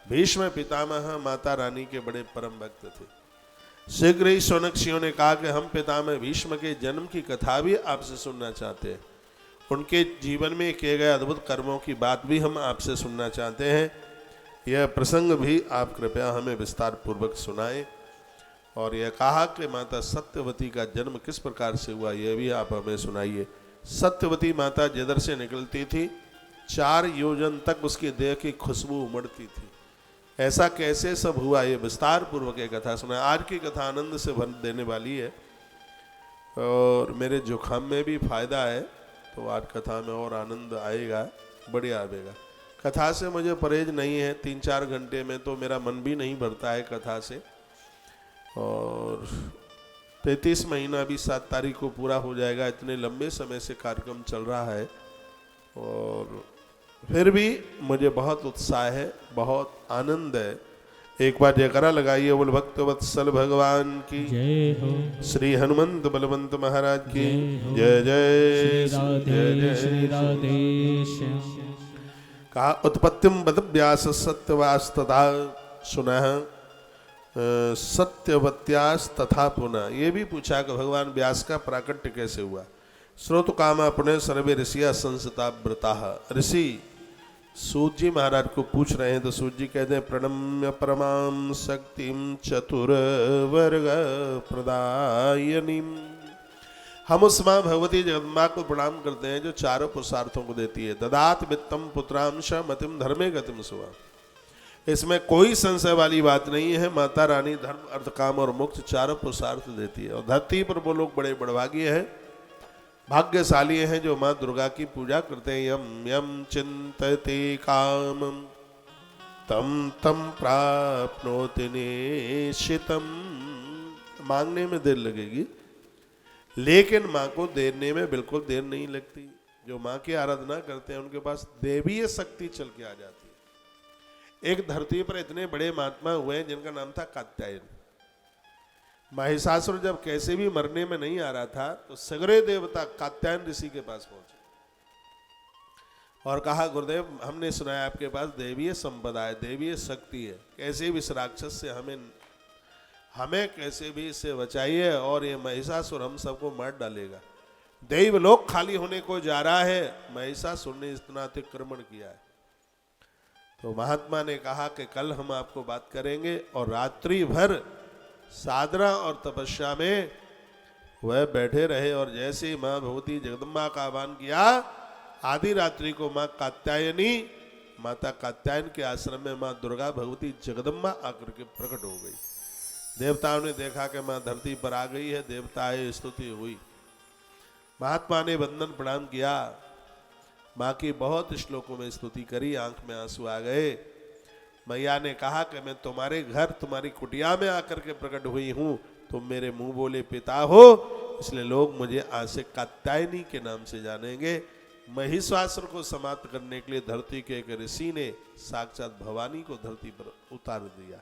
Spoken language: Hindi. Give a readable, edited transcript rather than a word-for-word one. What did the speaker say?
भीष्म पितामह माता रानी के बड़े परम भक्त थे। शीघ्र ही शौनकादियों ने कहा कि हम पितामह भीष्म के जन्म की कथा भी आपसे सुनना चाहते हैं, उनके जीवन में किए गए अद्भुत कर्मों की बात भी हम आपसे सुनना चाहते हैं। यह प्रसंग भी आप कृपया हमें विस्तार पूर्वक सुनाएं। और यह कहा कि माता सत्यवती का जन्म किस प्रकार से हुआ, यह भी आप हमें सुनाइए। सत्यवती माता जिधर से निकलती थी 4 योजन तक उसकी देह की खुशबू उमड़ती थी। ऐसा कैसे सब हुआ, ये विस्तार पूर्वक एक कथा सुना। आज की कथा आनंद से भर देने वाली है और मेरे जुखाम में भी फायदा है, तो आज कथा में और आनंद आएगा, बढ़िया आएगा। कथा से मुझे परहेज नहीं है, 3-4 घंटे में तो मेरा मन भी नहीं भरता है कथा से। और 33 महीना भी 7 तारीख को पूरा हो जाएगा, इतने लंबे समय से कार्यक्रम चल रहा है और फिर भी मुझे बहुत उत्साह है, बहुत आनंद है। एक बार जयकारा लगाइए, बोल भक्त वत्सल भगवान की जय हो, श्री हनुमंत बलवंत महाराज की जय जय जय श्री राधे श्याम। कहा उत्पत्तिम बद व्यास सत्यवास तथा सुनः सत्यवत्यास तथा पुनः। ये भी पूछा कि भगवान व्यास का प्राकट्य कैसे हुआ। श्रोत कामा पुनः सर्वे ऋषिया संसता व्रता। ऋषि सूत जी महाराज को पूछ रहे हैं तो सूत जी कहते हैं प्रणम्य परमाम शक्तिम चतुर्वर्ग प्रदायनीम। हम उस माँ भगवती जगदम्बा को प्रणाम करते हैं जो चारों पुरुषार्थों को देती है। ददात वित्तम पुत्रांश मतिम धर्मे गतिम सुवा। इसमें कोई संशय वाली बात नहीं है, माता रानी धर्म अर्थ काम और मोक्ष चारों पुरुषार्थ देती है। और धरती पर वो लोग बड़े बड़भागी हैं, भाग्यशाली हैं जो माँ दुर्गा की पूजा करते हैं। यम यम चिंतते कामम तम तम प्राप्नोति निश्चितम। मांगने में देर लगेगी लेकिन माँ को देने में बिल्कुल देर नहीं लगती। जो माँ की आराधना करते हैं उनके पास देवीय शक्ति चल के आ जाती है। एक धरती पर इतने बड़े महात्मा हुए हैं जिनका नाम था कात्यायन। महिषासुर जब कैसे भी मरने में नहीं आ रहा था तो सगरे देवता कात्यायन ऋषि के पास पहुंचे और कहा गुरुदेव हमने सुना है आपके पास देवीय संपदा है, देवीय शक्ति है, कैसे भी इस राक्षस से हमें कैसे भी इससे बचाइए और ये महिषासुर हम सबको मार डालेगा। देवलोक खाली होने को जा रहा है, महिषासुर ने इतना अतिक्रमण किया है। तो महात्मा ने कहा कि कल हम आपको बात करेंगे और रात्रि भर साधना और तपस्या में वह बैठे रहे। और जैसे ही माँ भगवती जगदम्बा का आह्वान किया, आधी रात्रि को माँ कात्यायनी माता कात्यायन के आश्रम में माँ दुर्गा भगवती जगदम्बा आकर के प्रकट हो गई। देवताओं ने देखा कि माँ धरती पर आ गई है, देवताएं स्तुति हुई। महात्मा ने वंदन प्रणाम किया, माँ की बहुत श्लोकों में स्तुति करी, आंख में आंसू आ गए। मैया ने कहा कि मैं तुम्हारे घर तुम्हारी कुटिया में आकर के प्रकट हुई हूँ, तुम मेरे मुंह बोले पिता हो, इसलिए लोग मुझे आज से कात्यायनी के नाम से जानेंगे। महिषासुर को समाप्त करने के लिए धरती के एक ऋषि ने साक्षात भवानी को धरती पर उतार दिया।